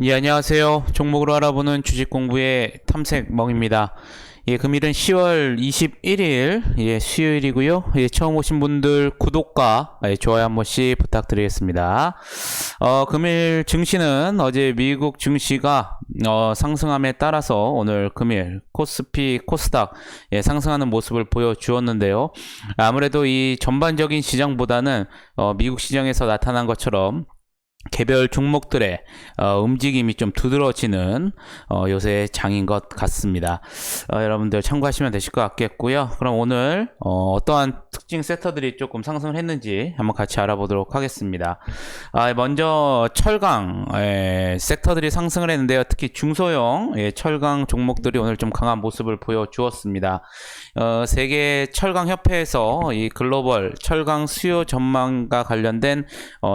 예, 안녕하세요. 종목으로 알아보는 주식 공부의 탐색멍입니다. 예, 금일은 10월 21일, 예, 수요일이고요. 예, 처음 오신 분들 구독과 좋아요 한 번씩 부탁드리겠습니다. 금일 증시는 어제 미국 증시가 상승함에 따라서 오늘 금일 코스피, 코스닥 상승하는 모습을 보여주었는데요. 아무래도 이 전반적인 시장보다는 미국 시장에서 나타난 것처럼 개별 종목들의 움직임이 좀 두드러지는 요새 장인 것 같습니다. 여러분들 참고하시면 되실 것 같겠고요. 그럼 오늘 어떠한 특징 섹터들이 조금 상승을 했는지 한번 같이 알아보도록 하겠습니다. 먼저 철강 섹터들이 상승을 했는데요. 특히 중소형 철강 종목들이 오늘 좀 강한 모습을 보여주었습니다. 세계 철강 협회에서 이 글로벌 철강 수요 전망과 관련된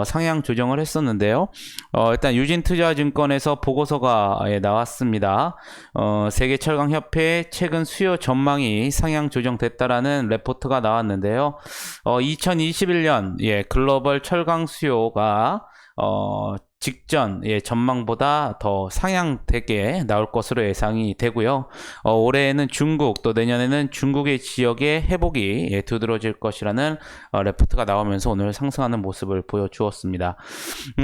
상향 조정을 했었는데요. 일단 유진투자증권에서 보고서가 나왔습니다. 세계철강협회 최근 수요 전망이 상향 조정됐다라는 레포트가 나왔는데요. 2021년 글로벌 철강 수요가 직전 전망보다 더 상향되게 나올 것으로 예상이 되고요. 올해에는 중국 또 내년에는 중국의 지역의 회복이 두드러질 것이라는 레포트가 나오면서 오늘 상승하는 모습을 보여주었습니다.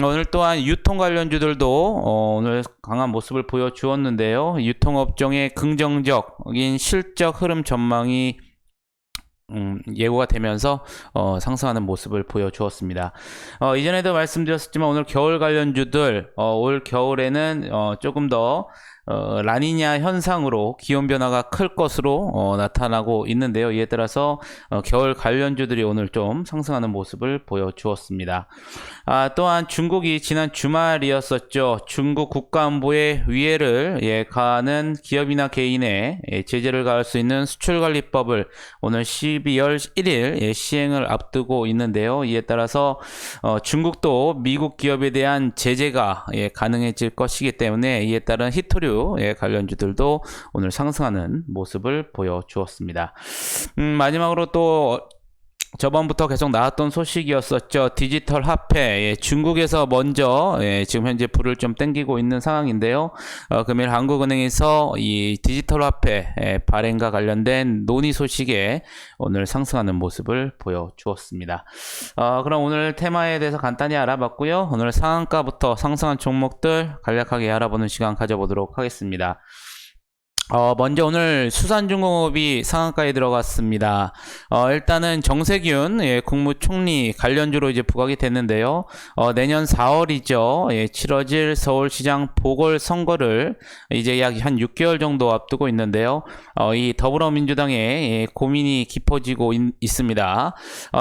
오늘 또한 유통 관련주들도 오늘 강한 모습을 보여주었는데요. 유통업종의 긍정적인 실적 흐름 전망이 예고가 되면서 상승하는 모습을 보여주었습니다. 이전에도 말씀드렸었지만 오늘 겨울 관련주들 올 겨울에는 조금 더 라니냐 현상으로 기온 변화가 클 것으로 나타나고 있는데요. 이에 따라서 겨울 관련주들이 오늘 좀 상승하는 모습을 보여주었습니다. 또한 중국이 지난 주말이었었죠. 중국 국가안보의 위해를 가하는 기업이나 개인의 제재를 가할 수 있는 수출관리법을 오늘 12월 1일 시행을 앞두고 있는데요. 이에 따라서 중국도 미국 기업에 대한 제재가 가능해질 것이기 때문에 이에 따른 히토류 관련주들도 오늘 상승하는 모습을 보여주었습니다. 마지막으로 또 저번부터 계속 나왔던 소식이었었죠. 디지털 화폐 중국에서 먼저 지금 현재 불을 좀 땡기고 있는 상황인데요. 금일 한국은행에서 이 디지털 화폐 발행과 관련된 논의 소식에 오늘 상승하는 모습을 보여주었습니다. 그럼 오늘 테마에 대해서 간단히 알아봤고요. 오늘 상한가부터 상승한 종목들 간략하게 알아보는 시간 가져보도록 하겠습니다. 먼저 오늘 수산중공업이 상한가에 들어갔습니다. 일단은 정세균 국무총리 관련주로 이제 부각이 됐는데요. 내년 4월이죠. 치러질 서울시장 보궐선거를 이제 약 한 6개월 정도 앞두고 있는데요. 이 더불어민주당의 고민이 깊어지고 있습니다.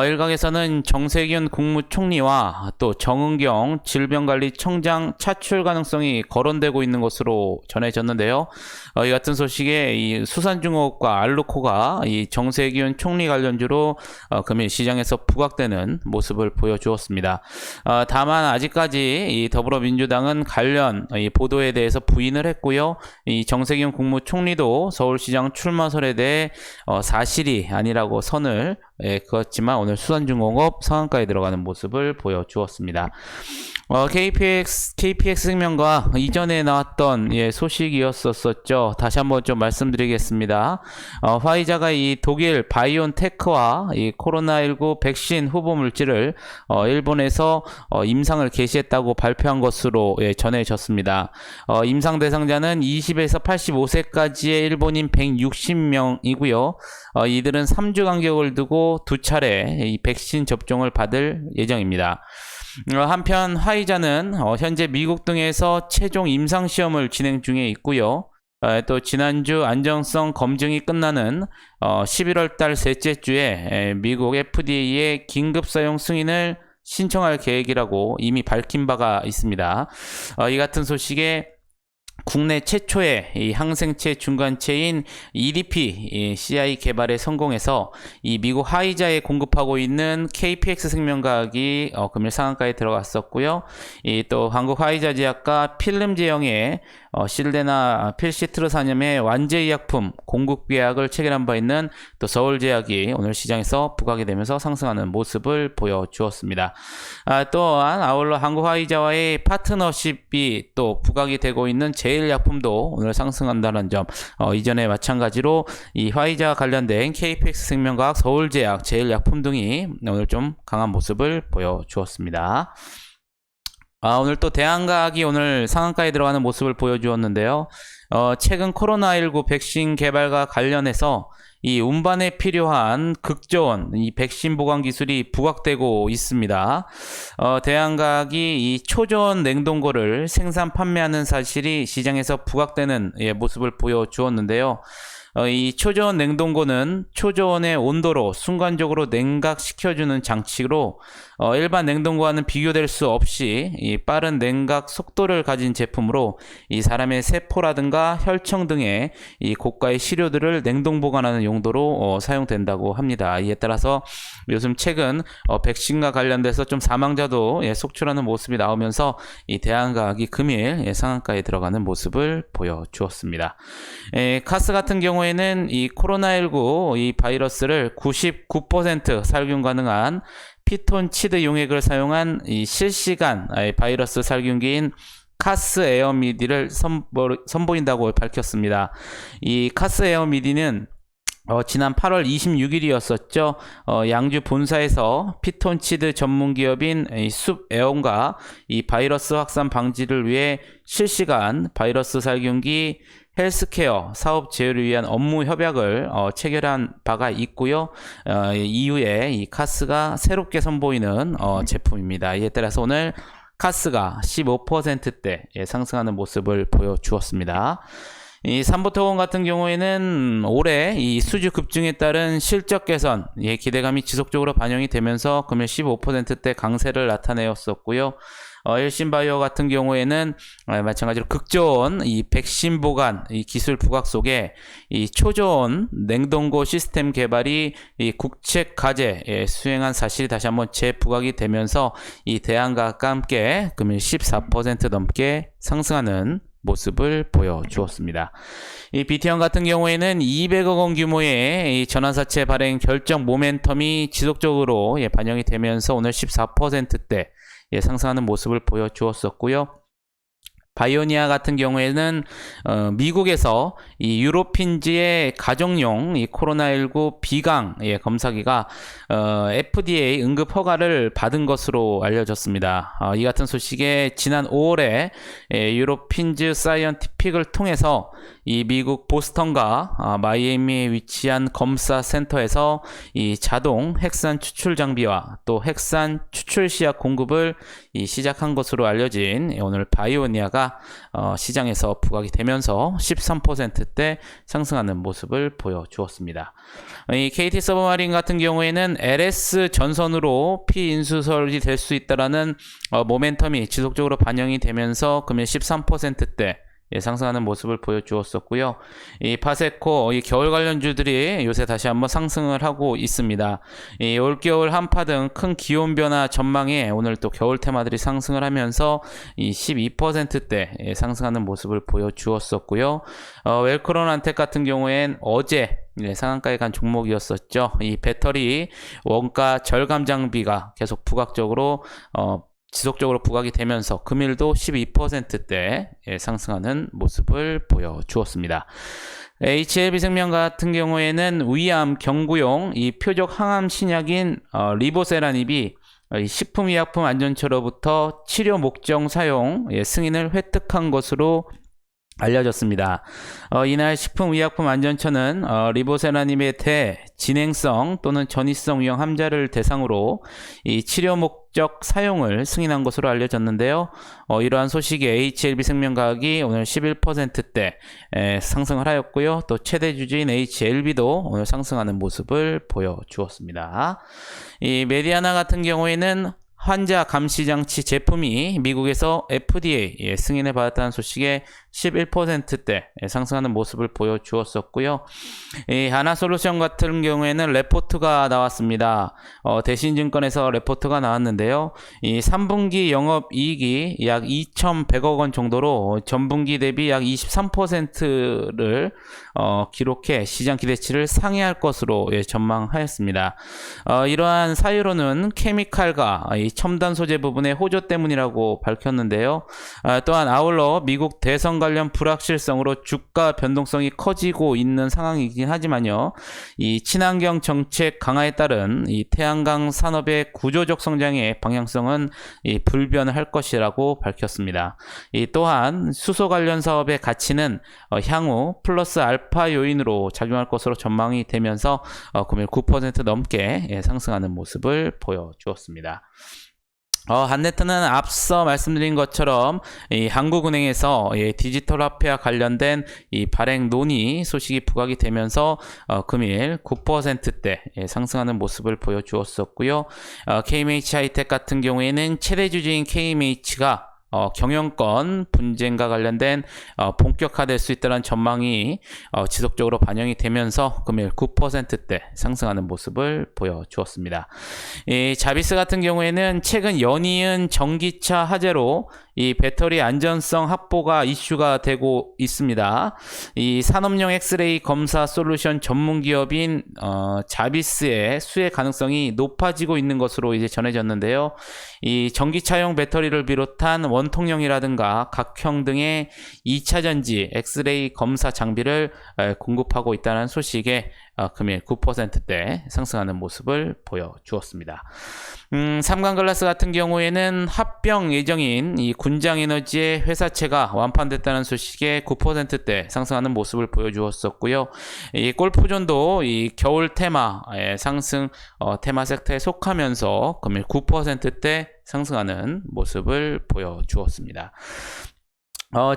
일각에서는 정세균 국무총리와 또 정은경 질병관리청장 차출 가능성이 거론되고 있는 것으로 전해졌는데요. 이 같은 소식에 이 수산중공업과 알루코가 이 정세균 총리 관련주로 금일 시장에서 부각되는 모습을 보여주었습니다. 다만 아직까지 이 더불어민주당은 관련 이 보도에 대해서 부인을 했고요. 이 정세균 국무총리도 서울시장 출마설에 대해 사실이 아니라고 선을 그었지만 오늘 수산중공업 상한가에 들어가는 모습을 보여주었습니다. KPX 생명과 이전에 나왔던 소식이었었죠. 다시 한번 좀 말씀드리겠습니다. 화이자가 이 독일 바이온테크와 이 코로나19 백신 후보 물질을 일본에서 임상을 개시했다고 발표한 것으로 전해졌습니다. 임상 대상자는 20에서 85세까지의 일본인 160명이고요. 이들은 3주 간격을 두고 두 차례 이 백신 접종을 받을 예정입니다. 한편 화이자는 현재 미국 등에서 최종 임상시험을 진행 중에 있고요. 또 지난주 안정성 검증이 끝나는 11월 달 셋째 주에 미국 FDA의 긴급 사용 승인을 신청할 계획이라고 이미 밝힌 바가 있습니다. 이 같은 소식에 국내 최초의 이 항생체 중간체인 EDP CI 개발에 성공해서 이 미국 화이자에 공급하고 있는 KPX 생명과학이 금일 상한가에 들어갔었고요. 이 또 한국 화이자 제약과 필름 제형의 실내나 필시트르산염의 완제의약품 공급 계약을 체결한 바 있는 또 서울제약이 오늘 시장에서 부각이 되면서 상승하는 모습을 보여주었습니다. 또한 아울러 한국 화이자와의 파트너십이 또 부각이 되고 있는 제일약품도 오늘 상승한다는 점, 이전에 마찬가지로 이 화이자와 관련된 KPX 생명과학, 서울제약, 제일약품 등이 오늘 좀 강한 모습을 보여주었습니다. 오늘 또 대한과학이 오늘 상한가에 들어가는 모습을 보여주었는데요. 최근 코로나19 백신 개발과 관련해서 이 운반에 필요한 극저온 이 백신 보관 기술이 부각되고 있습니다. 대한과학이 이 초저온 냉동고를 생산 판매하는 사실이 시장에서 부각되는 모습을 보여주었는데요. 이 초저온 냉동고는 초저온의 온도로 순간적으로 냉각시켜주는 장치로 일반 냉동고와는 비교될 수 없이 이 빠른 냉각 속도를 가진 제품으로 이 사람의 세포라든가 혈청 등의 이 고가의 시료들을 냉동 보관하는 용도로 사용된다고 합니다. 이에 따라서 요즘 최근 백신과 관련돼서 좀 사망자도 속출하는 모습이 나오면서 이 대한과학이 금일 상한가에 들어가는 모습을 보여주었습니다. 카스 같은 경우에는 이 코로나19 이 바이러스를 99% 살균 가능한 피톤치드 용액을 사용한 이 실시간 바이러스 살균기인 카스 에어미디를 선보인다고 밝혔습니다. 이 카스 에어미디는 지난 8월 26일이었었죠. 양주 본사에서 피톤치드 전문 기업인 숲 에온과 이 바이러스 확산 방지를 위해 실시간 바이러스 살균기 헬스케어 사업 제휴를 위한 업무 협약을 체결한 바가 있고요. 이후에 이 카스가 새롭게 선보이는 제품입니다. 이에 따라서 오늘 카스가 15%대 상승하는 모습을 보여주었습니다. 이 삼보토건 같은 경우에는 올해 이 수주 급증에 따른 실적 개선 기대감이 지속적으로 반영이 되면서 금일 15%대 강세를 나타내었었고요. 일신바이오 같은 경우에는 마찬가지로 극저온 이 백신 보관 이 기술 부각 속에 이 초저온 냉동고 시스템 개발이 이 국책 과제 수행한 사실이 다시 한번 재부각이 되면서 이 대한과학과 함께 금일 14% 넘게 상승하는 모습을 보여주었습니다. 이 BT형 같은 경우에는 200억 원 규모의 이 전환사채 발행 결정 모멘텀이 지속적으로 반영이 되면서 오늘 14%대 상승하는 모습을 보여주었었고요. 바이오니아 같은 경우에는 미국에서 이 유로핀지의 가정용 이 코로나19 비강 검사기가 FDA 응급 허가를 받은 것으로 알려졌습니다. 이 같은 소식에 지난 5월에 유로핀즈 사이언티픽을 통해서 이 미국 보스턴과 마이애미에 위치한 검사 센터에서 이 자동 핵산 추출 장비와 또 핵산 추출 시약 공급을 시작한 것으로 알려진 오늘 바이오니아가 시장에서 부각이 되면서 13%대 상승하는 모습을 보여주었습니다. 이 KT 서브마린 같은 경우에는 LS 전선으로 피인수설이 될 수 있다라는 모멘텀이 지속적으로 반영이 되면서 금일 13%대 상승하는 모습을 보여주었었고요. 이 파세코 이 겨울 관련주들이 요새 다시 한번 상승을 하고 있습니다. 이 올겨울 한파 등 큰 기온 변화 전망에 오늘 또 겨울 테마들이 상승을 하면서 이 12%대 상승하는 모습을 보여주었었고요. 웰크론한텍 같은 경우엔 어제 상한가에 간 종목이었었죠. 이 배터리 원가 절감 장비가 계속 부각적으로 지속적으로 부각이 되면서 금일도 12%대 상승하는 모습을 보여주었습니다. HLB생명 같은 경우에는 위암 경구용 이 표적 항암 신약인 리보세라닙이 식품의약품 안전처로부터 치료 목적 사용 승인을 획득한 것으로 알려졌습니다. 이날 식품의약품안전처는 리보세라닙의 대진행성 또는 전이성 위험 환자를 대상으로 이 치료 목적 사용을 승인한 것으로 알려졌는데요. 이러한 소식에 HLB생명과학이 오늘 11%대 상승을 하였고요. 또 최대 주주인 HLB도 오늘 상승하는 모습을 보여주었습니다. 이 메디아나 같은 경우에는 환자 감시장치 제품이 미국에서 FDA 승인을 받았다는 소식에 11%대 상승하는 모습을 보여주었었고요. 이 하나솔루션 같은 경우에는 레포트가 나왔습니다. 대신증권에서 레포트가 나왔는데요. 이 3분기 영업이익이 약 2,100억 원 정도로 전분기 대비 약 23%를 기록해 시장 기대치를 상회할 것으로 전망하였습니다. 이러한 사유로는 케미칼과 이 첨단 소재 부분의 호조 때문이라고 밝혔는데요. 또한 아울러 미국 대선 관련 불확실성으로 주가 변동성이 커지고 있는 상황이긴 하지만요. 이 친환경 정책 강화에 따른 이 태양광 산업의 구조적 성장의 방향성은 불변할 것이라고 밝혔습니다. 또한 수소 관련 사업의 가치는 향후 플러스 알파 요인으로 작용할 것으로 전망이 되면서 금일 9% 넘게 상승하는 모습을 보여주었습니다. 한네트는 앞서 말씀드린 것처럼 이 한국은행에서 디지털 화폐와 관련된 이 발행 논의 소식이 부각이 되면서 금일 9%대 상승하는 모습을 보여주었었고요. KMH 하이텍 같은 경우에는 최대 주주인 KMH가 경영권 분쟁과 관련된 본격화될 수 있다는 전망이 지속적으로 반영이 되면서 금일 9%대 상승하는 모습을 보여주었습니다. 이 자비스 같은 경우에는 최근 연이은 전기차 화재로 이 배터리 안전성 확보가 이슈가 되고 있습니다. 이 산업용 엑스레이 검사 솔루션 전문 기업인 자비스의 수혜 가능성이 높아지고 있는 것으로 이제 전해졌는데요. 이 전기차용 배터리를 비롯한 원통형이라든가 각형 등의 2차 전지 엑스레이 검사 장비를 공급하고 있다는 소식에 금일 9%대 상승하는 모습을 보여주었습니다. 삼광글라스 같은 경우에는 합병 예정인 이 군장에너지의 회사채가 완판됐다는 소식에 9%대 상승하는 모습을 보여주었었고요. 이 골프존도 이 겨울 테마의 상승 테마 섹터에 속하면서 금일 9%대 상승하는 모습을 보여주었습니다.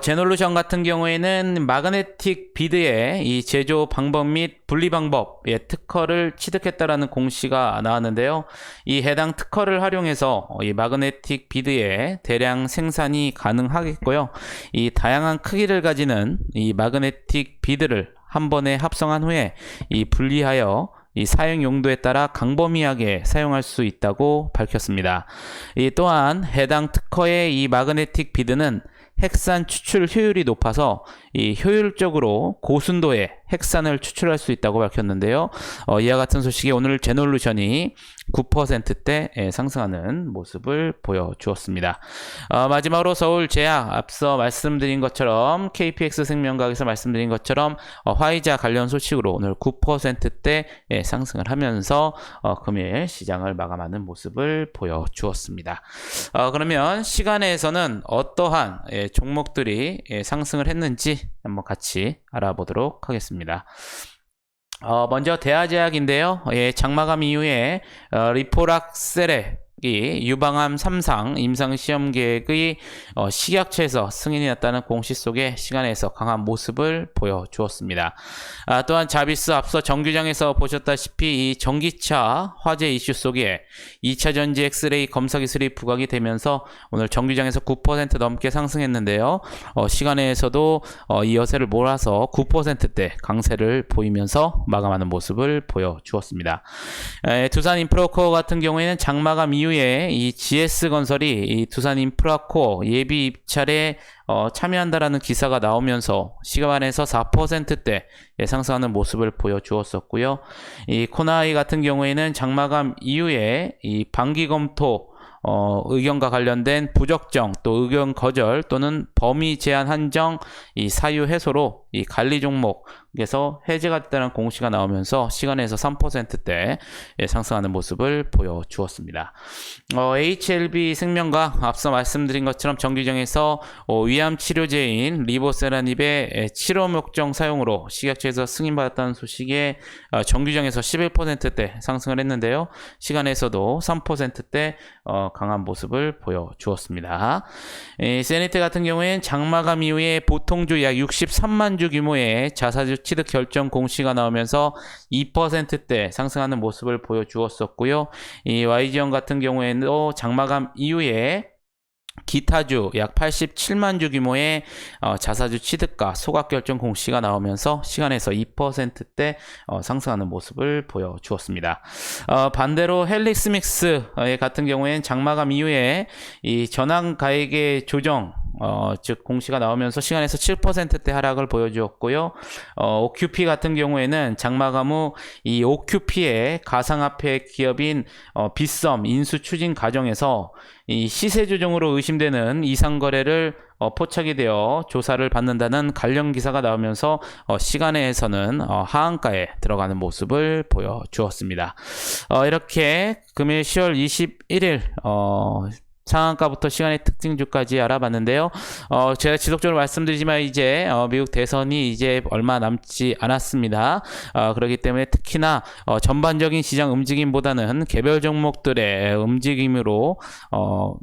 제놀루션 같은 경우에는 마그네틱 비드의 이 제조 방법 및 분리 방법의 특허를 취득했다라는 공시가 나왔는데요. 이 해당 특허를 활용해서 이 마그네틱 비드의 대량 생산이 가능하겠고요. 이 다양한 크기를 가지는 이 마그네틱 비드를 한 번에 합성한 후에 이 분리하여 이 사용 용도에 따라 광범위하게 사용할 수 있다고 밝혔습니다. 또한 해당 특허의 이 마그네틱 비드는 핵산 추출 효율이 높아서 이 효율적으로 고순도의 핵산을 추출할 수 있다고 밝혔는데요. 이와 같은 소식에 오늘 제놀루션이 9%대 상승하는 모습을 보여주었습니다. 마지막으로 서울제약 앞서 말씀드린 것처럼 KPX 생명과학에서 말씀드린 것처럼 화이자 관련 소식으로 오늘 9%대 상승을 하면서 금일 시장을 마감하는 모습을 보여주었습니다. 그러면 시간에서는 어떠한 종목들이 상승을 했는지 한번 같이 알아보도록 하겠습니다. 먼저 대하제약인데요. 장마감 이후에 리포락셀의 이 유방암 3상 임상시험 계획의 식약처에서 승인이 났다는 공시 속에 시간에서 강한 모습을 보여주었습니다. 또한 자비스 앞서 정규장에서 보셨다시피 이 전기차 화재 이슈 속에 2차 전지 엑스레이 검사 기술이 부각이 되면서 오늘 정규장에서 9% 넘게 상승했는데요. 시간에서도 이 여세를 몰아서 9%대 강세를 보이면서 마감하는 모습을 보여주었습니다. 두산 인프라코어 같은 경우에는 장마감 이후에 이 GS건설이 이 두산 인프라코어 예비 입찰에 참여한다라는 기사가 나오면서 시간에서 4%대 상승하는 모습을 보여주었었고요. 이 코나이 같은 경우에는 장마감 이후에 이 반기 검토 의견과 관련된 부적정 또 의견 거절 또는 범위 제한 한정 이 사유 해소로 이 관리 종목에서 해제가 됐다는 공시가 나오면서 시간에서 3%대 상승하는 모습을 보여주었습니다. HLB 생명과 앞서 말씀드린 것처럼 정규정에서 위암 치료제인 리보세라닙의 치료 목적 사용으로 식약처에서 승인받았다는 소식에 정규정에서 11%대 상승을 했는데요. 시간에서도 3%대 강한 모습을 보여주었습니다. 세니트 같은 경우에는 장마감 이후에 보통주 약 63만 7만 주 규모의 자사주 취득 결정 공시가 나오면서 2%대 상승하는 모습을 보여주었었고요. 이 YG원 같은 경우에도 장마감 이후에 기타주 약 87만 주 규모의 자사주 취득과 소각 결정 공시가 나오면서 시간에서 2%대 상승하는 모습을 보여주었습니다. 반대로 헬릭스믹스 같은 경우에는 장마감 이후에 이 전환 가액의 조정 즉 공시가 나오면서 시간에서 7%대 하락을 보여주었고요. OQP 같은 경우에는 장마감 후 이 OQP의 가상화폐 기업인 빗썸 인수 추진 과정에서 이 시세 조정으로 의심되는 이상 거래를 포착이 되어 조사를 받는다는 관련 기사가 나오면서 시간에서는 하한가에 들어가는 모습을 보여주었습니다. 이렇게 금일 10월 21일 상한가부터 시간의 특징주까지 알아봤는데요. 제가 지속적으로 말씀드리지만 이제 미국 대선이 이제 얼마 남지 않았습니다. 그렇기 때문에 특히나 전반적인 시장 움직임보다는 개별 종목들의 움직임으로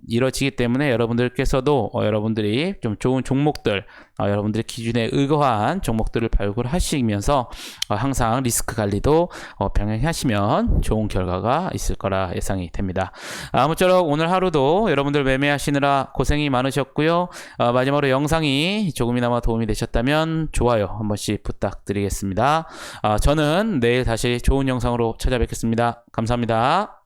이루어지기 때문에 여러분들께서도 여러분들이 좀 좋은 종목들, 여러분들의 기준에 의거한 종목들을 발굴하시면서 항상 리스크 관리도 병행하시면 좋은 결과가 있을 거라 예상이 됩니다. 아무쪼록 오늘 하루도 여러분들 매매하시느라 고생이 많으셨고요. 마지막으로 영상이 조금이나마 도움이 되셨다면 좋아요 한 번씩 부탁드리겠습니다. 저는 내일 다시 좋은 영상으로 찾아뵙겠습니다. 감사합니다.